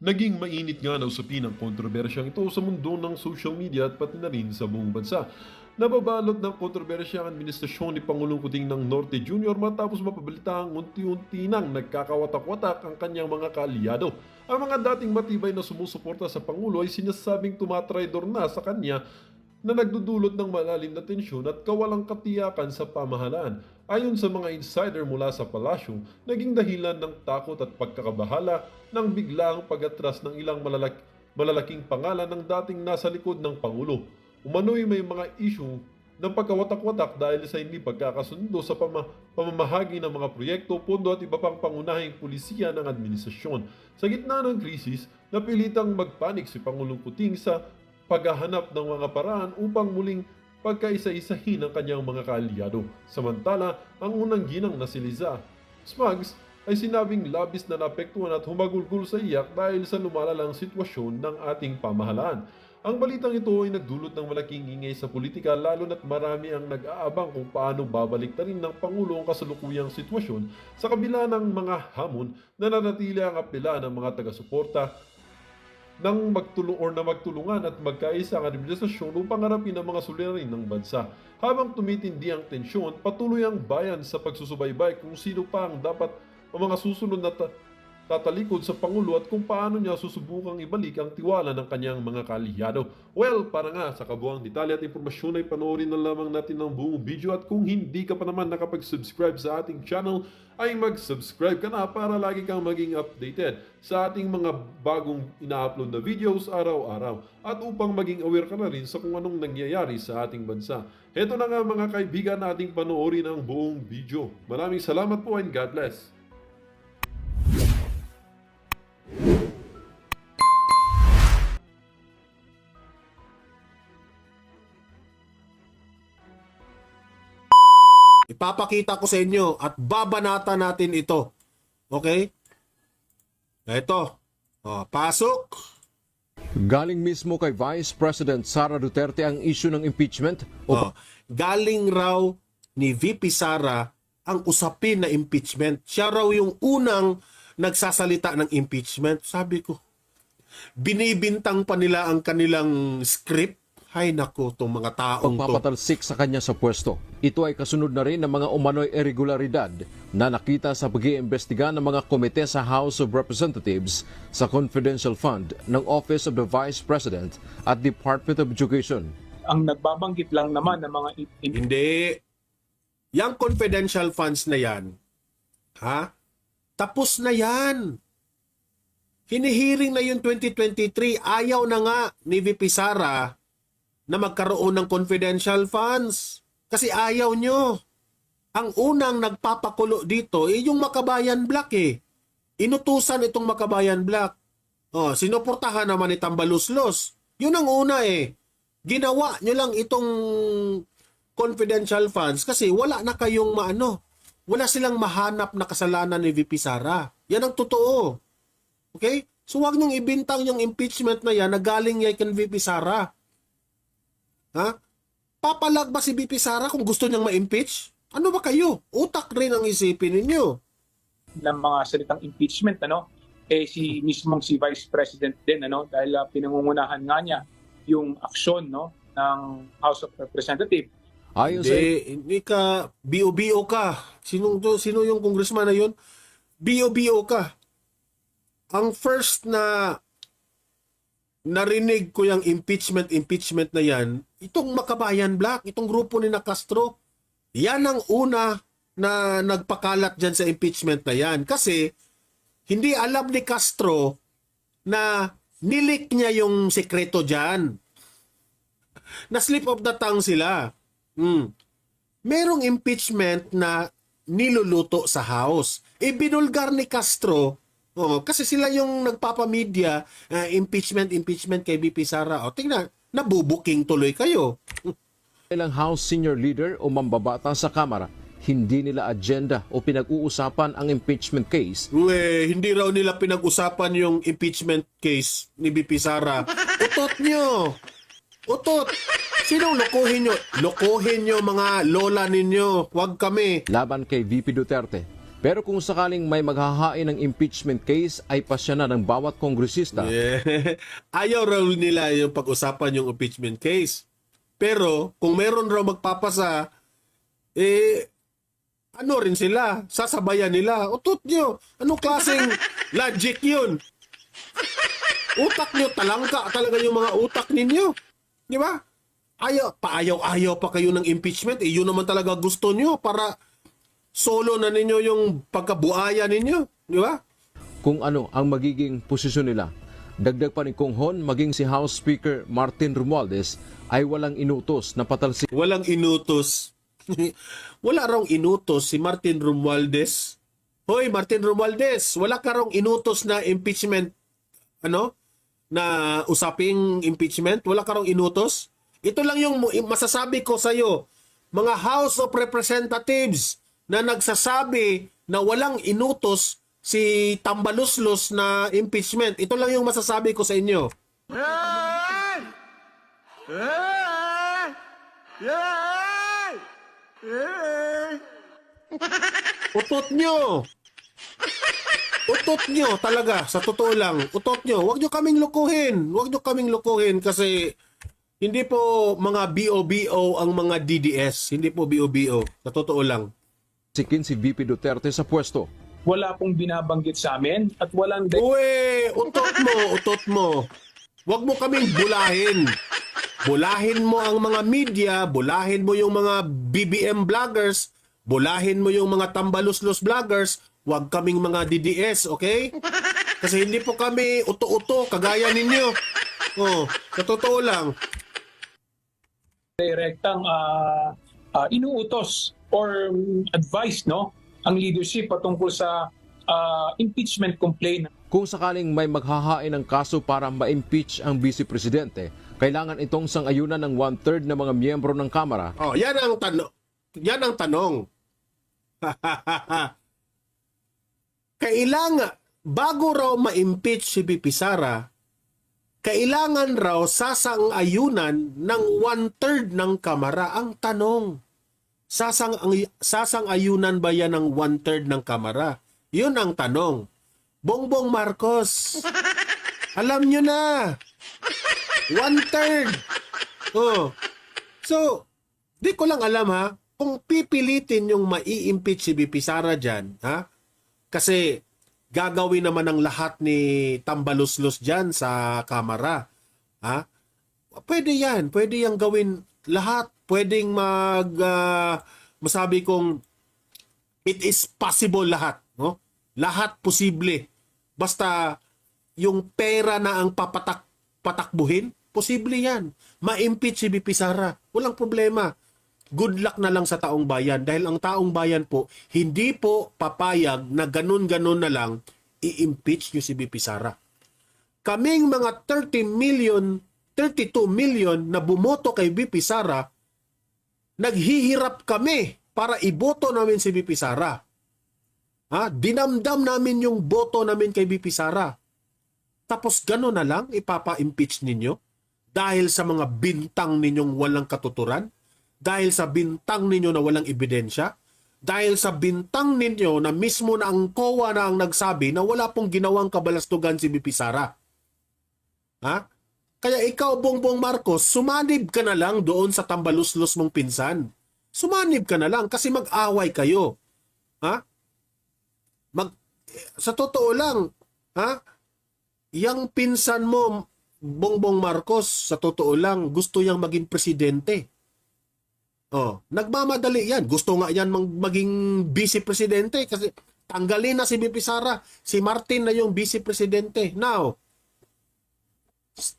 Naging mainit nga na usapin ang kontrobersyang ito sa mundo ng social media at pati na rin sa buong bansa. Nababalot ng kontrobersya ang administrasyon ni Pangulong Kuting ng Norte Jr. matapos mapabalitang unti-unti nang nagkakawatak-watak ang kanyang mga kaalyado. Ang mga dating matibay na sumusuporta sa Pangulo ay sinasabing tumatraidor na sa kanya na nagdudulot ng malalim na tensyon at kawalang katiyakan sa pamahalaan. Ayon sa mga insider mula sa palasyo, naging dahilan ng takot at pagkakabahala ng biglaang pag-atras ng ilang malalaking pangalan ng dating nasa likod ng Pangulo. Umano'y may mga issue ng pagkawatak-watak dahil sa hindi pagkakasundo sa pamamahagi ng mga proyekto, pondo at iba pang pangunahing pulisiya ng administrasyon. Sa gitna ng krisis, napilitang magpanik si Pangulong Kuting sa paghahanap ng mga paraan upang muling pagkaisa-isahin ang kanyang mga kaalyado. Samantala, ang unang ginang na si Liza Smugs ay sinabing labis na naapektuhan at humagulgol sa iyak dahil sa lumalalang sitwasyon ng ating pamahalaan. Ang balitang ito ay nagdulot ng malaking ingay sa politika lalo na't marami ang nag-aabang kung paano babaliktarin ng Pangulo ang kasalukuyang sitwasyon sa kabila ng mga hamon na nanatili ang apela ng mga taga-suporta ng magtulungan at magkaisa ang administrasyon upang harapin ang mga suliranin ng bansa. Habang tumitindi ang tensyon, patuloy ang bayan sa pagsusubaybay kung sino pa ang dapat ang mga susunod na tatalikod sa Pangulo at kung paano niya susubukang ibalik ang tiwala ng kanyang mga kaalyado. Well, para nga sa kabuang detalye at impormasyon ay panoorin na lamang natin ang buong video at kung hindi ka pa naman nakapag-subscribe sa ating channel ay mag-subscribe ka na para lagi kang maging updated sa ating mga bagong ina-upload na videos araw-araw at upang maging aware ka na rin sa kung anong nangyayari sa ating bansa. Heto na nga mga kaibigan, ating panoorin ang buong video. Maraming salamat po and God bless. Ipapakita ko sa inyo at babanata natin ito. Okay? Ito. Pasok. Galing mismo kay Vice President Sara Duterte ang issue ng impeachment? Galing raw ni VP Sara ang usapin na impeachment. Siya raw yung unang nagsasalita ng impeachment. Sabi ko, binibintang pa nila ang kanilang script. Hay nako, itong mga taong to. Pagpapatalsik sa kanya sa pwesto. Ito ay kasunod na rin ng mga umano'y irregularidad na nakita sa pag-iimbestiga ng mga komite sa House of Representatives sa confidential fund ng Office of the Vice President at Department of Education. Ang nagbabanggit lang naman ng mga Hindi. Yang confidential funds na yan, tapos na yan. Hinihiring na yung 2023. Ayaw na nga ni VP Sara na magkaroon ng confidential funds. Kasi ayaw nyo. Ang unang nagpapakulo dito yung Makabayan Black eh. Inutusan itong Makabayan Black. Sinuportahan naman ni Tambaluslos. Yun ang una eh. Ginawa nyo lang itong confidential funds kasi wala na kayong wala silang mahanap na kasalanan ni VP Sara. Yan ang totoo. Okay? So wag niyong ibintang yung impeachment na yan na galing yan kay VP Sara. Papalag ba si VP Sara kung gusto niyang ma-impeach? Ano ba kayo? Utak rin ang isipin ninyo. ng mga salitang impeachment, si mismong si Vice President din, dahil pinangungunahan nga niya yung aksyon, ng House of Representatives. Ayon sa Hindi ka, BO-BO ka. Sino yung congressman na yun? BO-BO ka. Ang first na narinig ko yung impeachment na yan, itong Makabayan Black, itong grupo ni Castro, yan ang una na nagpakalat dyan sa impeachment na yan. Kasi hindi alam ni Castro na nilik niya yung sekreto dyan. Na slip of the tongue sila. Merong impeachment na niluluto sa House. Binulgar ni Castro, kasi sila yung nagpapamedia, impeachment kay VP Sara. Tingnan, nabubuking tuloy kayo. ilang House Senior Leader o mambabata sa Kamara, hindi nila agenda o pinag-uusapan ang impeachment case. Hindi raw nila pinag-usapan yung impeachment case ni VP Sara. Utot nyo! Utot! Sinong lokohin nyo? Lokohin nyo mga lola ninyo. Huwag kami. Laban kay VP Duterte, Pero kung sakaling may maghahain ng impeachment case ay pasya na ng bawat kongresista. Ayaw raw nila yung pag-usapan yung impeachment case. Pero kung meron raw magpapasa, ano rin sila, sasabayan nila. Utot nyo, anong klaseng logic yun? Utak nyo, talangka talaga yung mga utak ninyo. Di ba? Ayaw pa kayo ng impeachment. Yun naman talaga gusto nyo para solo na ninyo yung pagkabuaya ninyo. Di ba? Kung ano ang magiging posisyon nila. Dagdag pa ni Kong Hon, maging si House Speaker Martin Romualdez ay walang inutos na patalsikin. Walang inutos. Wala raw inutos si Martin Romualdez. Hoy, Martin Romualdez, wala ka raw inutos na impeachment, na usaping impeachment? Wala ka raw inutos? Ito lang yung masasabi ko sa iyo, mga House of Representatives na nagsasabi na walang inutos si Tambaluslos na impeachment. Ito lang yung masasabi ko sa inyo. Utot nyo! Utot nyo talaga, sa totoo lang. Utot nyo. Huwag nyo kaming lukuhin. Huwag nyo kaming lukuhin kasi hindi po mga BOBO ang mga DDS. Hindi po BOBO. Sa totoo lang. Sikin si VP Duterte sa pwesto. Wala pong binabanggit sa amin at walang Uwe, utot mo. Huwag mo kaming bulahin. Bulahin mo ang mga media, bulahin mo yung mga BBM vloggers, bulahin mo yung mga Tambaluslos vloggers, huwag kaming mga DDS, okay? Kasi hindi po kami uto-uto, kagaya ninyo. Oh, sa totoo lang. direktang inuutos or advice ang leadership patungkol sa impeachment complaint. Kung sakaling may maghahain ng kaso para ma-impeach ang Vice Presidente, kailangan itong sang-ayunan ng 1/3 ng mga miyembro ng Kamara. Oh, yan ang tanong. Yan ang tanong. Kailangan, bago raw ma-impeach si BP Sara, kailangan raw sasang-ayunan ng 1/3 ng Kamara. Ang tanong, sasang-ayunan ba yan ng 1/3 ng Kamara? Yun ang tanong. Bongbong Marcos, alam nyo na, 1/3. Oh. So, di ko lang alam kung pipilitin yung mai-impeach si BP Sara dyan, kasi gagawin naman ang lahat ni Tambaluslos dyan sa Kamara. Pwede yan. Pwede yang gawin lahat. Pwedeng masabi kong it is possible lahat. No? Lahat posible. Basta yung pera na ang patakbuhin, posible yan. Ma-impeach si BP Sara. Walang problema. Good luck na lang sa taong bayan dahil ang taong bayan po hindi po papayag na ganun-ganun na lang i-impeach nyo si BP Sara. Kaming mga 32 million na bumoto kay BP Sara, naghihirap kami para iboto namin si BP Sara. Dinamdam namin yung boto namin kay BP Sara. Tapos gano'n na lang ipapa-impeach ninyo dahil sa mga bintang ninyong walang katuturan, dahil sa bintang ninyo na walang ebidensya, dahil sa bintang ninyo na mismo na ang COA na ang nagsabi na wala pong ginawang kabalastugan si BP Sara. Kaya ikaw, Bongbong Marcos, sumanib ka na lang doon sa Tambaluslos mong pinsan. Sumanib ka na lang kasi mag-away kayo. Sa totoo lang, yang pinsan mo, Bongbong Marcos, sa totoo lang, gusto yang maging presidente. Nagmamadali yan. Gusto nga yan maging vice-presidente kasi tanggalin na si BP Sara. Si Martin na yung vice-presidente. Now,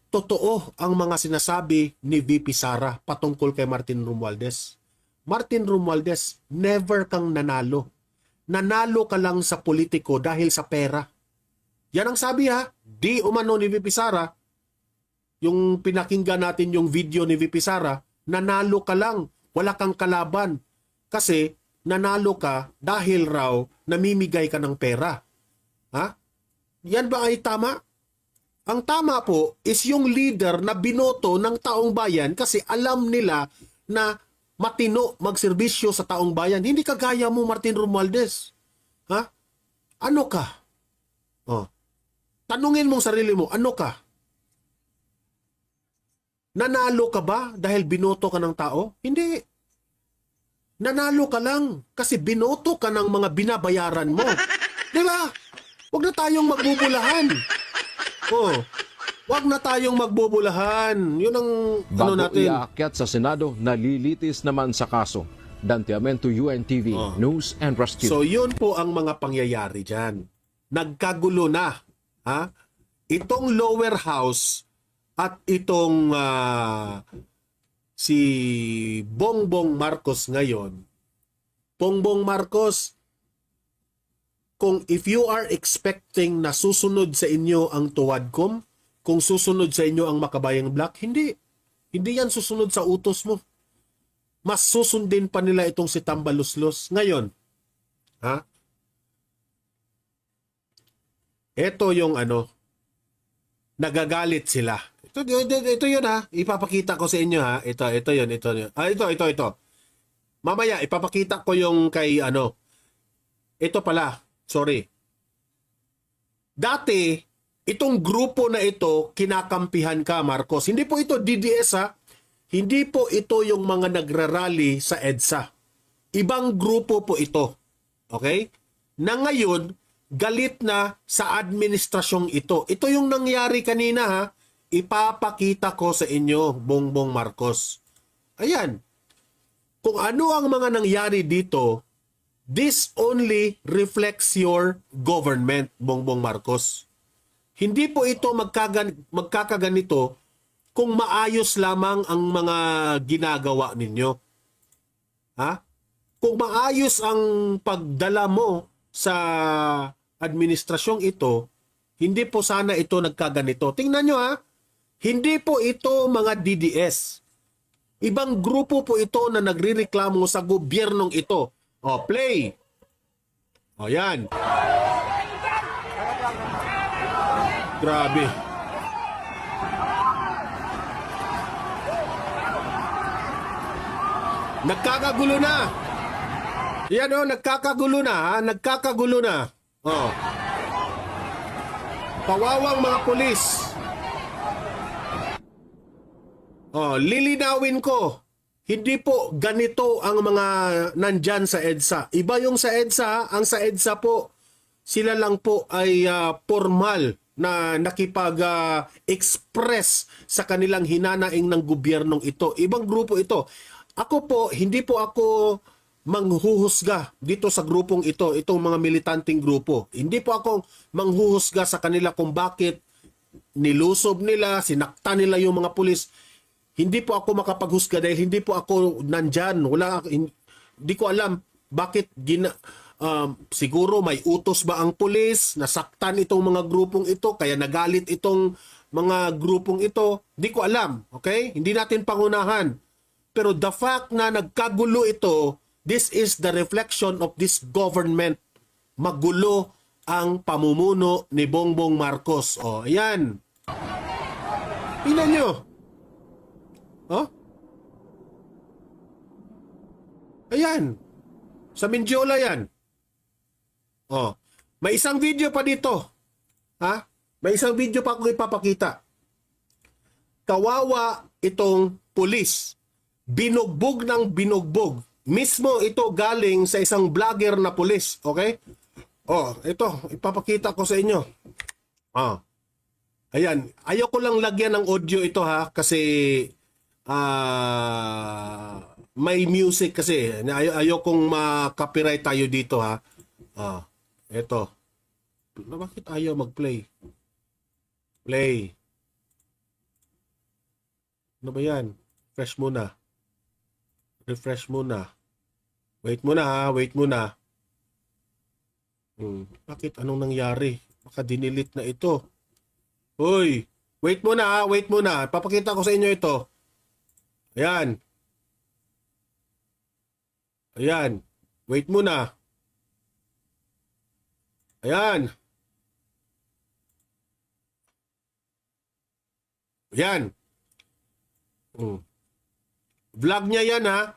totoo ang mga sinasabi ni VP Sara patungkol kay Martin Romualdez. Martin Romualdez, never kang nanalo. Nanalo ka lang sa politiko dahil sa pera. Yan ang sabi Di umano ni VP Sara, yung pinakinggan natin yung video ni VP Sara, nanalo ka lang. Wala kang kalaban. Kasi nanalo ka dahil raw namimigay ka ng pera. Yan ba ay tama? Ang tama po is yung leader na binoto ng taong bayan kasi alam nila na matino magserbisyo sa taong bayan. Hindi kagaya mo, Martin Romualdez. Ha? Ano ka? Oh. Tanungin mong sarili mo, ano ka? Nanalo ka ba dahil binoto ka ng tao? Hindi. Nanalo ka lang kasi binoto ka ng mga binabayaran mo. Di ba? Huwag na tayong magbubulahan. Oh. Huwag na tayong magbubulahan. Yun ang Bago natin. iaakyat sa Senado, nalilitis naman sa kaso. Dante Amento, UNTV, News and Rescue. So yun po ang mga pangyayari dyan. Nagkagulo na. Ha? Itong lower house at itong si Bongbong Marcos ngayon. Bongbong Marcos, kung if you are expecting na susunod sa inyo ang Tuwadcom, kung susunod sa inyo ang Makabayang Black, hindi. Hindi yan susunod sa utos mo. Mas susundin pa nila itong si Tambaluslos. Ngayon, ha? Ito yung nagagalit sila. Ito yun ha. Ipapakita ko sa inyo ha. Ito yun. Ito. Mamaya, ipapakita ko yung kay Ito pala. Sorry. Dati, itong grupo na ito, kinakampihan ka, Marcos. Hindi po ito DDS ha. Hindi po ito yung mga nagrarally sa EDSA. Ibang grupo po ito. Okay? Na ngayon, galit na sa administrasyong ito. Ito yung nangyari kanina ha. Ipapakita ko sa inyo, Bongbong Marcos. Ayan. Kung ano ang mga nangyari dito, this only reflects your government, Bongbong Marcos. Hindi po ito magkakaganito kung maayos lamang ang mga ginagawa ninyo. Ha? Kung maayos ang pagdala mo sa administrasyong ito, hindi po sana ito nagkaganito. Tingnan nyo ha, hindi po ito mga DDS. Ibang grupo po ito na nagrireklamo sa gobyernong ito. O, play! O, yan. Grabe. Nagkakagulo na. Yan o, nagkakagulo na ha. Nagkakagulo na. O. Kawawang mga pulis. O, lilinawin ko. Hindi po ganito ang mga nandyan sa EDSA. Iba yung sa EDSA. Ang sa EDSA po, sila lang po ay formal na nakipag-express sa kanilang hinanaing ng gobyernong ito. Ibang grupo ito. Ako po, hindi po ako manghuhusga dito sa grupong ito, itong mga militanting grupo. Hindi po ako manghuhusga sa kanila kung bakit nilusob nila, sinaktan nila yung mga pulis. Hindi po ako makapaghusga dahil hindi po ako nandyan. Hindi ko alam bakit siguro may utos ba ang pulis, nasaktan itong mga grupong ito, kaya nagalit itong mga grupong ito. Hindi ko alam, okay? Hindi natin pangunahan. Pero the fact na nagkagulo ito, this is the reflection of this government. Magulo ang pamumuno ni Bongbong Marcos. O, ayan. Tingnan nyo. Oh? Ayan. Sa Mindiola yan. Oh. May isang video pa dito. Ha? May isang video pa akong ipapakita. Kawawa itong pulis. Binugbog ng binugbog. Mismo ito galing sa isang vlogger na pulis. Okay? Oh, ito. Ipapakita ko sa inyo. Oh. Ayan. Ayoko lang lagyan ng audio ito ha. Kasi may music kasi. Ayokong ma-copyright tayo dito ha. Ito. Bakit ayaw mag-play? Play. Ano ba yan? Refresh muna. Refresh muna. Wait muna ha. Wait muna. Bakit? Anong nangyari? Baka dinilit na ito. Uy! Wait muna ha. Wait muna. Papakita ko sa inyo ito. Ayan. Ayan. Wait muna. Ayan. Ayan. Vlog niya yan ha.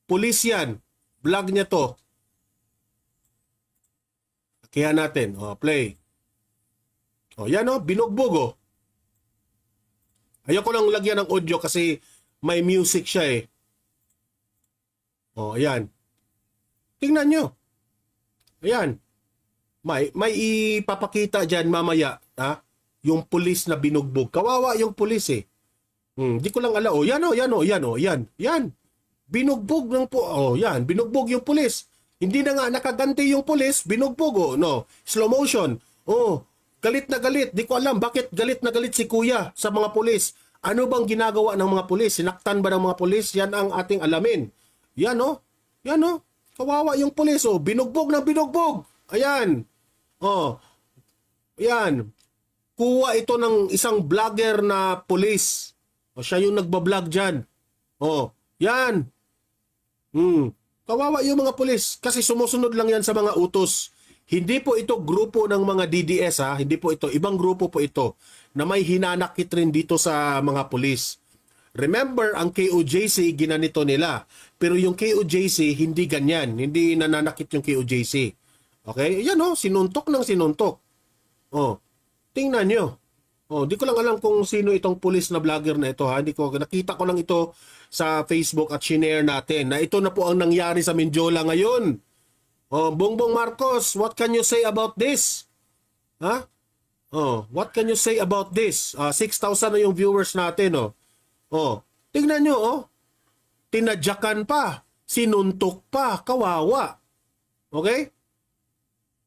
Pulis yan. Vlog niya to. Kaya natin. O, play. O, yan o, binugbog o. Ayoko lang lagyan ng audio kasi may music siya eh. O, ayan. Tingnan nyo. Ayan. May ipapakita dyan mamaya, ha? Yung pulis na binugbog. Kawawa yung pulis eh. Di ko lang alam. O, yan o, yan o, yan o, yan. Yan. Binugbog ng yan. Binugbog yung pulis. Hindi na nga nakaganti yung pulis, binugbog o. No. Slow motion. Oh, galit na galit. Di ko alam bakit galit na galit si kuya sa mga pulis. Ano bang ginagawa ng mga pulis? Sinaktan ba ng mga pulis? Yan ang ating alamin. Yan o. Yan o. Kawawa yung pulis o. Binugbog na binugbog. Ayan. Oh. Ayan. Kuha ito ng isang vlogger na pulis. O siya yung nagbablog dyan. Oh. Yan. Kawawa yung mga pulis. Kasi sumusunod lang yan sa mga utos. Hindi po ito grupo ng mga DDS ha. Hindi po ito. Ibang grupo po ito na may hinanakit rin dito sa mga pulis. Remember, ang KOJC ginanito nila. Pero yung KOJC hindi ganyan. Hindi nananakit yung KOJC. Okay? Yan o. Sinuntok ng sinuntok. Oh. Tingnan nyo. Oh, di ko lang alam kung sino itong pulis na vlogger na ito ha. Nakita ko lang ito sa Facebook at shinare natin na ito na po ang nangyari sa Mindiola ngayon. Oh, Bongbong Marcos, what can you say about this? Ha? Oh, what can you say about this? 6,000 na yung viewers natin, oh. Oh, tingnan nyo, oh. Tinadyakan pa, sinuntok pa, kawawa. Okay?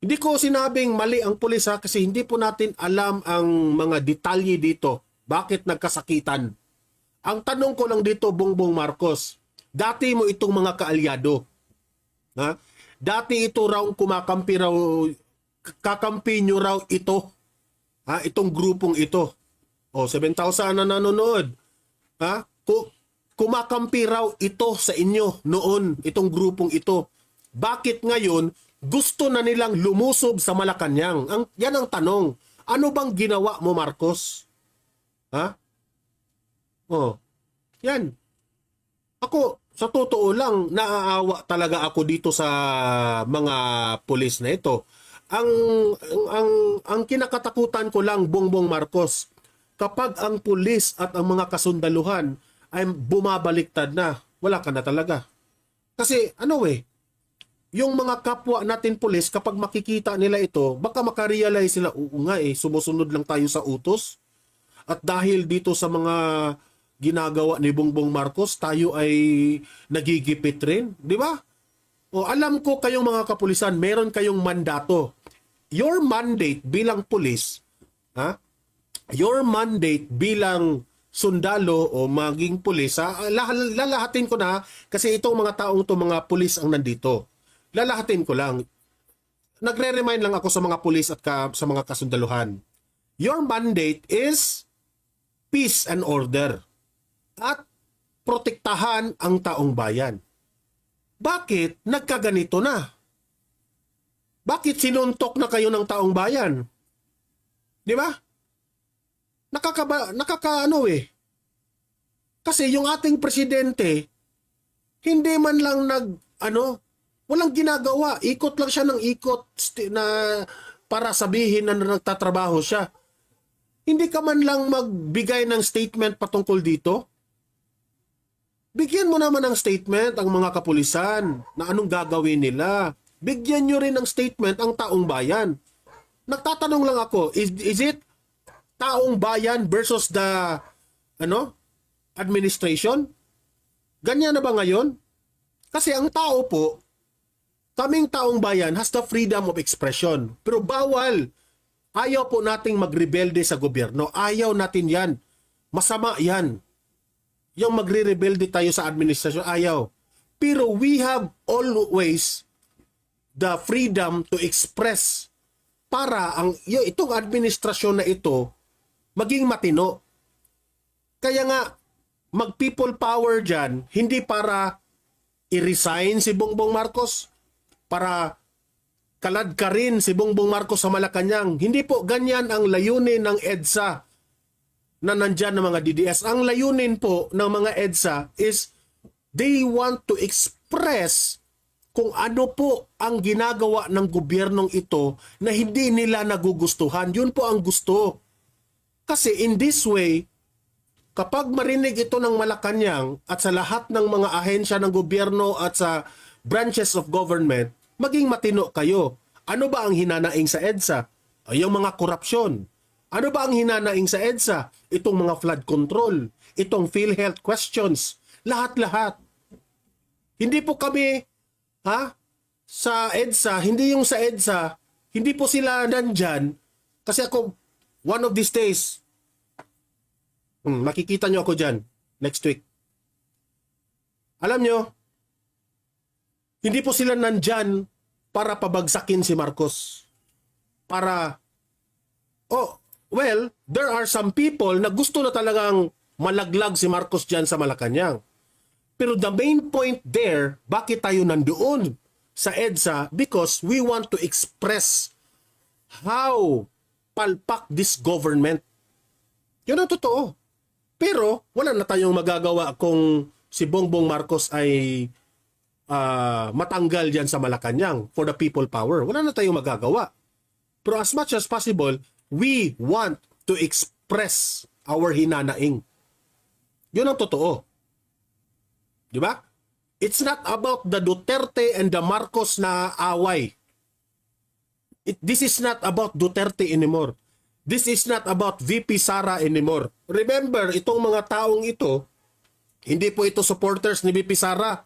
Hindi ko sinabing mali ang pulis ha, kasi hindi po natin alam ang mga detalye dito. Bakit nagkasakitan? Ang tanong ko lang dito, Bongbong Marcos, dati mo itong mga kaalyado. Ha? Dati ito raw kakampi nyo raw ito. Ha? Itong grupong ito. O, 7,000 na nanonood. Ha? Kumakampi raw ito sa inyo noon, itong grupong ito. Bakit ngayon, gusto na nilang lumusob sa Malacanang? Yan ang tanong. Ano bang ginawa mo, Marcos? Ha? Oh. Yan. Ako, sa totoo lang, naaawa talaga ako dito sa mga pulis na ito. Ang kinakatakutan ko lang, Bongbong Marcos, kapag ang pulis at ang mga kasundaluhan ay bumabaliktad na, wala ka na talaga. Kasi yung mga kapwa natin pulis, kapag makikita nila ito, baka makarealize sila, oo nga sumusunod lang tayo sa utos. At dahil dito sa mga ginagawa ni Bongbong Marcos, tayo ay nagigipit rin. Di ba? O alam ko kayong mga kapulisan, meron kayong mandato. Your mandate bilang pulis, ha? Your mandate bilang sundalo o maging pulis, ha? Lalahatin ko na kasi itong mga taong to mga pulis ang nandito. Lalahatin ko lang. Nagre-remind lang ako sa mga pulis at sa mga kasundaluhan. Your mandate is peace and order at protektahan ang taong bayan. Bakit nagkaganito na? Bakit sinuntok na kayo ng taong bayan? Di ba? Kasi yung ating presidente, hindi man lang walang ginagawa. Ikot lang siya ng ikot na para sabihin na nagtatrabaho siya. Hindi ka man lang magbigay ng statement patungkol dito? Bigyan mo naman ng statement ang mga kapulisan na anong gagawin nila. Bigyan nyo rin ng statement ang taong bayan. Nagtatanong lang ako, is it taong bayan versus the administration? Ganyan na ba ngayon? Kasi ang tao po, kaming taong bayan has the freedom of expression. Pero bawal. Ayaw po nating magrebelde sa gobyerno. Ayaw natin yan. Masama yan. Yung magre-rebelde tayo sa administrasyon, ayaw. Pero we have always the freedom to express para itong administrasyon na ito maging matino. Kaya nga, mag-people power dyan, hindi para i-resign si Bongbong Marcos, para kalad ka rin si Bongbong Marcos sa Malacanang. Hindi po ganyan ang layunin ng EDSA na nandyan ng mga DDS. Ang layunin po ng mga EDSA is they want to express kung ano po ang ginagawa ng gobyernong ito na hindi nila nagugustuhan. Yun po ang gusto. Kasi in this way, kapag marinig ito ng Malacanang at sa lahat ng mga ahensya ng gobyerno at sa branches of government, maging matino kayo. Ano ba ang hinanaing sa EDSA? Ay, yung mga korupsyon. Ano ba ang hinanaing sa EDSA? Itong mga flood control, itong PhilHealth questions, lahat-lahat. Hindi po kami, sa EDSA, hindi yung sa EDSA, hindi po sila nandyan. Kasi ako, one of these days, makikita nyo ako dyan next week. Alam nyo, hindi po sila nandyan para pabagsakin si Marcos. There are some people na gusto na talagang malaglag si Marcos dyan sa Malacanang. Pero the main point there, bakit tayo nandoon sa EDSA? Because we want to express how palpak this government. Yun ang totoo. Pero wala na tayong magagawa kung si Bongbong Marcos ay matanggal dyan sa Malacanang for the people power. Wala na tayong magagawa. Pero as much as possible, we want to express our hinanaing. Yun ang totoo. Di ba? It's not about the Duterte and the Marcos na away. This is not about Duterte anymore. This is not about VP Sara anymore. Remember, itong mga taong ito, hindi po ito supporters ni VP Sara.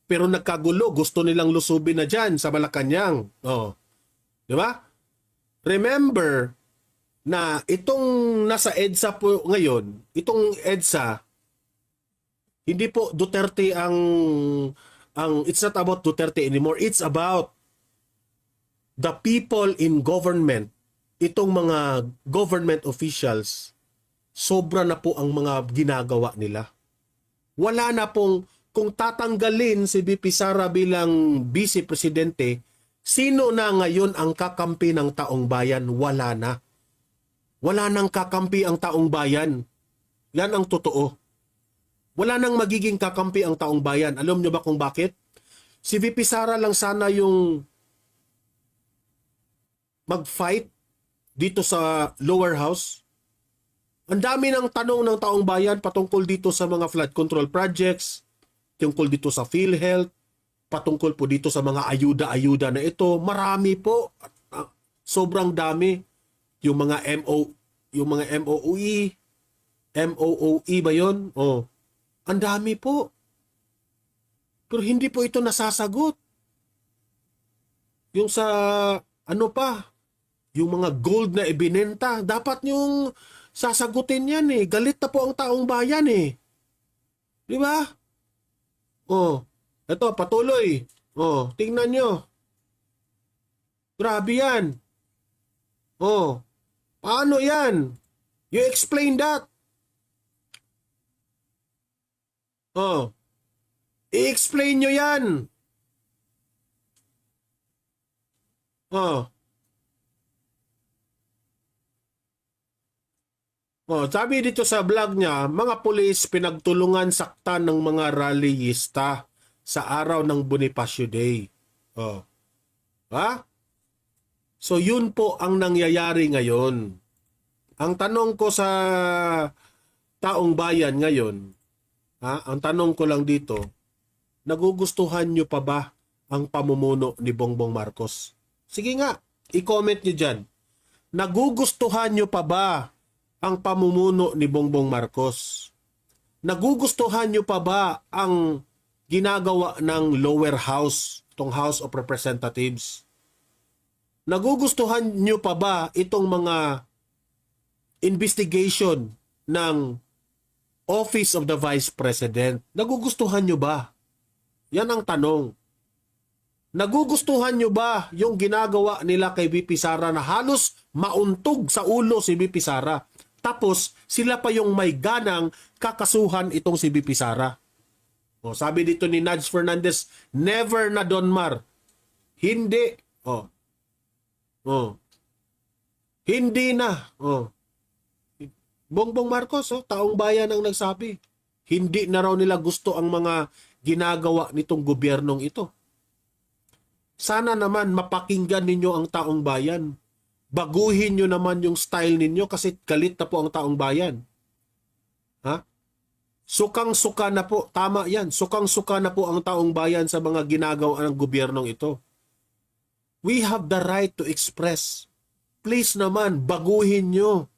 Pero nagkagulo, gusto nilang lusubin na dyan sa Malacanang. Di ba? Remember na itong nasa EDSA po ngayon, itong EDSA, hindi po Duterte ang it's not about Duterte anymore. It's about the people in government. Itong mga government officials, sobra na po ang mga ginagawa nila. Wala na pong, kung tatanggalin si VP Sara bilang vice presidente, sino na ngayon ang kakampi ng taong bayan? Wala na. Wala nang kakampi ang taong bayan. Yan ang totoo. Wala nang magiging kakampi ang taong bayan. Alam nyo ba kung bakit? Si VP Sara lang sana yung mag-fight dito sa lower house. Ang dami ng tanong ng taong bayan patungkol dito sa mga flood control projects, tungkol dito sa PhilHealth, patungkol po dito sa mga ayuda-ayuda na ito. Marami po. Sobrang dami. Yung mga MOOE ba yun? Ang dami po. Pero hindi po ito nasasagot. Yung sa yung mga gold na ibinenta, dapat yung sasagutin yan eh. Galit na po ang taong bayan eh. Di ba? Ito, patuloy. Tingnan nyo. Grabe yan. Paano yan? You explain that. I-explain nyo yan. Sabi dito sa vlog niya, mga pulis pinagtulungan saktan ng mga rallyista sa araw ng Bonifacio Day. So yun po ang nangyayari ngayon. Ang tanong ko sa taong bayan ngayon, ang tanong ko lang dito, nagugustuhan nyo pa ba ang pamumuno ni Bongbong Marcos? Sige nga, i-comment nyo dyan. Nagugustuhan nyo pa ba ang pamumuno ni Bongbong Marcos? Nagugustuhan nyo pa ba ang ginagawa ng lower house, itong House of Representatives? Nagugustuhan nyo pa ba itong mga investigation ng Office of the Vice President? Nagugustuhan nyo ba? Yan ang tanong. Nagugustuhan nyo ba yung ginagawa nila kay VP Sara na halos mauntog sa ulo si VP Sara? Tapos sila pa yung may ganang kakasuhan itong si VP Sara. Sabi dito ni Nudge Fernandez, never na Don Mar. Hindi. Hindi na. Bongbong Marcos, taong bayan ang nagsabi. Hindi na raw nila gusto ang mga ginagawa nitong gobyernong ito. sana naman mapakinggan ninyo ang taong bayan. Baguhin nyo naman yung style ninyo kasi galit na po ang taong bayan. Ha? Sukang-suka na po. Tama yan. Sukang-suka na po ang taong bayan sa mga ginagawa ng gobyernong ito. We have the right to express. Please naman, baguhin nyo.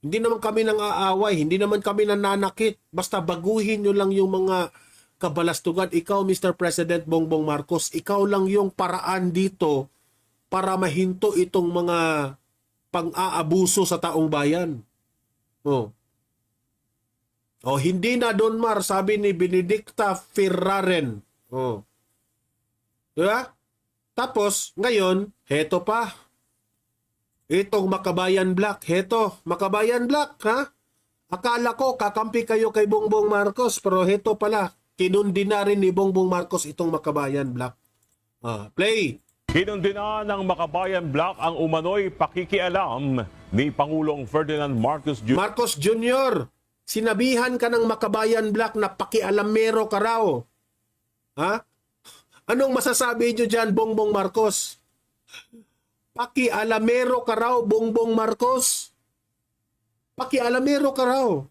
Hindi naman kami nang aaway. Hindi naman kami nananakit. Basta baguhin nyo lang yung mga kabalastugan. Ikaw, Mr. President Bongbong Marcos, ikaw lang yung paraan dito para mahinto itong mga pang-aabuso sa taong bayan. Oh. Oh, hindi na Don Mar, sabi ni Benedicta Ferraren. Oh. Diba? Tapos, ngayon, heto pa. Itong Makabayan Black. Heto, Makabayan Black, ha? Akala ko, kakampi kayo kay Bongbong Marcos, pero heto pala, kinundi na rin ni Bongbong Marcos itong Makabayan Black. Play! Kinundina ng Makabayan Black ang umano'y pakikialam ni Pangulong Ferdinand Marcos Jr. Marcos Jr., sinabihan ka ng Makabayan Black na pakialamero ka raw. Ha? Anong masasabi nyo dyan, Bongbong Marcos? Pakialamero ka raw, Bongbong Marcos? Pakialamero ka raw.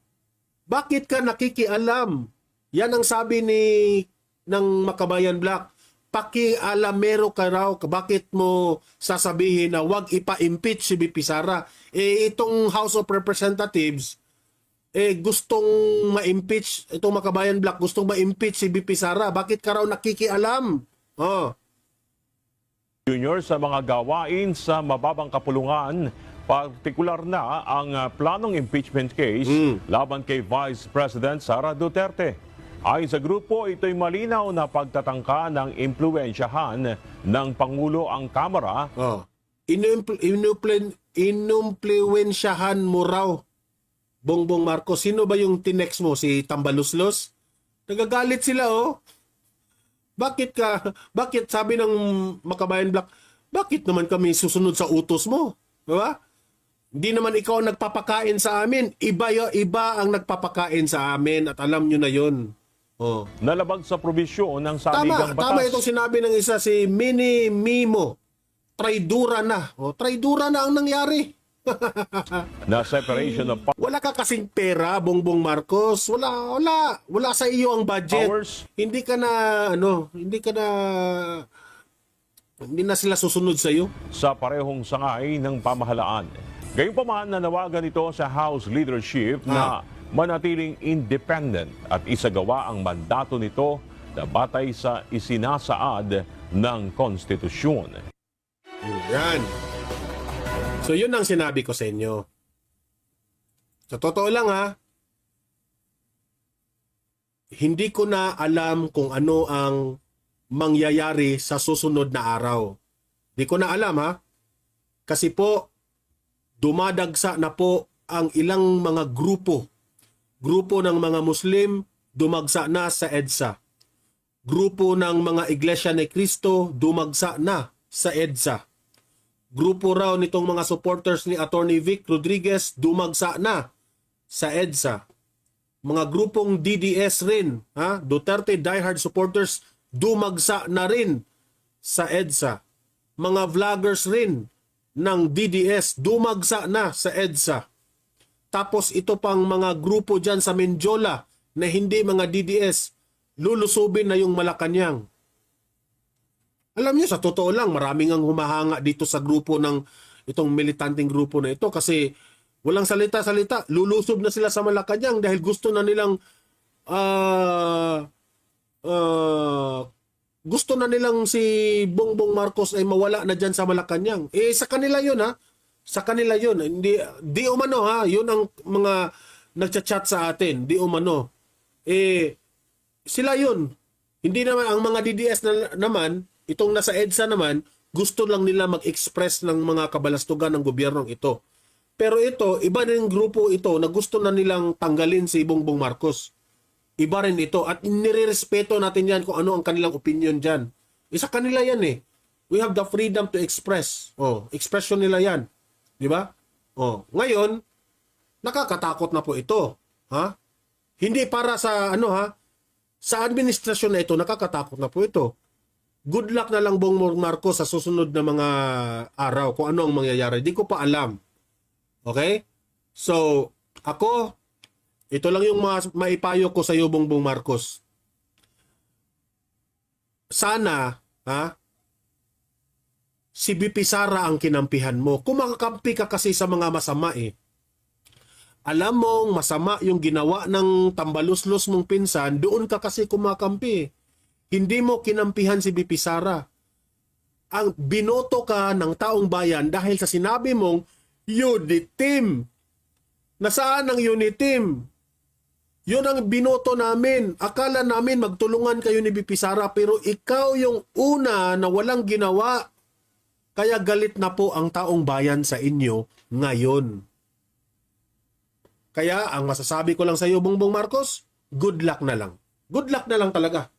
Bakit ka nakikialam? Yan ang sabi ng Makabayan Black. Pakialamero ka raw. Bakit mo sasabihin na wag ipa-impeach si BP Sara? Itong House of Representatives, gustong ma-impeach, itong Makabayan Black, gustong ma-impeach si BP Sara. Bakit ka raw nakikialam? Jr. sa mga gawain sa mababang kapulungan, partikular na ang planong impeachment case laban kay Vice President Sara Duterte. Ayon sa grupo, ito'y malinaw na pagtatangka ng impluwensyahan ng Pangulo ang Kamara. Inumpluwensyahan mo raw, Bongbong Marcos. Sino ba yung tinext mo? Si Tambaluslos? Nagagalit sila, oh. Bakit sabi ng Makabayan Black, bakit naman kami susunod sa utos mo? Diba? Hindi naman ikaw ang nagpapakain sa amin. Iba ang nagpapakain sa amin at alam nyo na yun. Oh. Nalabag sa probisyon ng saligang batas. Tama itong sinabi ng isa, si Mini Mimo. Traidura na. Traidura na ang nangyari. Na separation of Wala ka kasing pera, Bongbong Marcos. Wala sa iyo ang budget. powers. Hindi na sila susunod sa iyo. Sa parehong sangay ng pamahalaan. Gayunpaman, nanawagan ito sa House leadership na manatiling independent at isagawa ang mandato nito na batay sa isinasaad ng konstitusyon. Yan. So yun ang sinabi ko sa inyo. Sa totoo lang hindi ko na alam kung ano ang mangyayari sa susunod na araw. Hindi ko na alam kasi po dumadagsa na po ang ilang mga grupo ng mga Muslim dumagsa na sa EDSA. Grupo ng mga Iglesia ni Cristo dumagsa na sa EDSA. Grupo raw nitong mga supporters ni Attorney Vic Rodriguez dumagsa na sa EDSA. Mga grupong DDS rin, Duterte diehard supporters dumagsa na rin sa EDSA. Mga vloggers rin ng DDS dumagsa na sa EDSA. Tapos ito pang mga grupo dyan sa Menjola na hindi mga DDS, lulusubin na yung Malacanang. Alam niyo, sa totoo lang, maraming ang humahanga dito sa grupo ng itong militanteng grupo na ito kasi walang salita-salita. Lulusob na sila sa Malacanang dahil gusto na nilang si Bongbong Marcos ay mawala na dyan sa Malacanang. Sa kanila yun Sa kanila yun. Di umano yun ang mga nagchat-chat sa atin. Di umano. Sila yun. Hindi naman, ang mga DDS naman, itong nasa EDSA naman, gusto lang nila mag-express ng mga kabalastugan ng gobyernong ito. Pero ito, iba rin grupo ito na gusto na nilang tanggalin si Bongbong Marcos. Iba rin ito. At nirerespeto natin yan kung ano ang kanilang opinion dyan. Isa kanila yan We have the freedom to express. Expression nila yan. Di ba? Ngayon, nakakatakot na po ito. Hindi para sa sa administrasyon na ito, nakakatakot na po ito. good luck na lang Bongbong Marcos sa susunod na mga araw kung ano ang mangyayari. Di ko pa alam. Okay? So, ako, ito lang yung maipayo ko sa iyo, Bongbong Marcos. Sana, si BP Sara ang kinampihan mo. Kumakampi ka kasi sa mga masama eh. Alam mong masama yung ginawa ng tambaluslos mong pinsan, doon ka kasi kumakampi. Hindi mo kinampihan si BP Sara. Ang binoto ka ng taong bayan dahil sa sinabi mong unit team. Nasaan ang unit team? Yun ang binoto namin. Akala namin magtulungan kayo ni BP Sara pero ikaw yung una na walang ginawa. Kaya galit na po ang taong bayan sa inyo ngayon. Kaya ang masasabi ko lang sa iyo, Bongbong Marcos, good luck na lang. Good luck na lang talaga.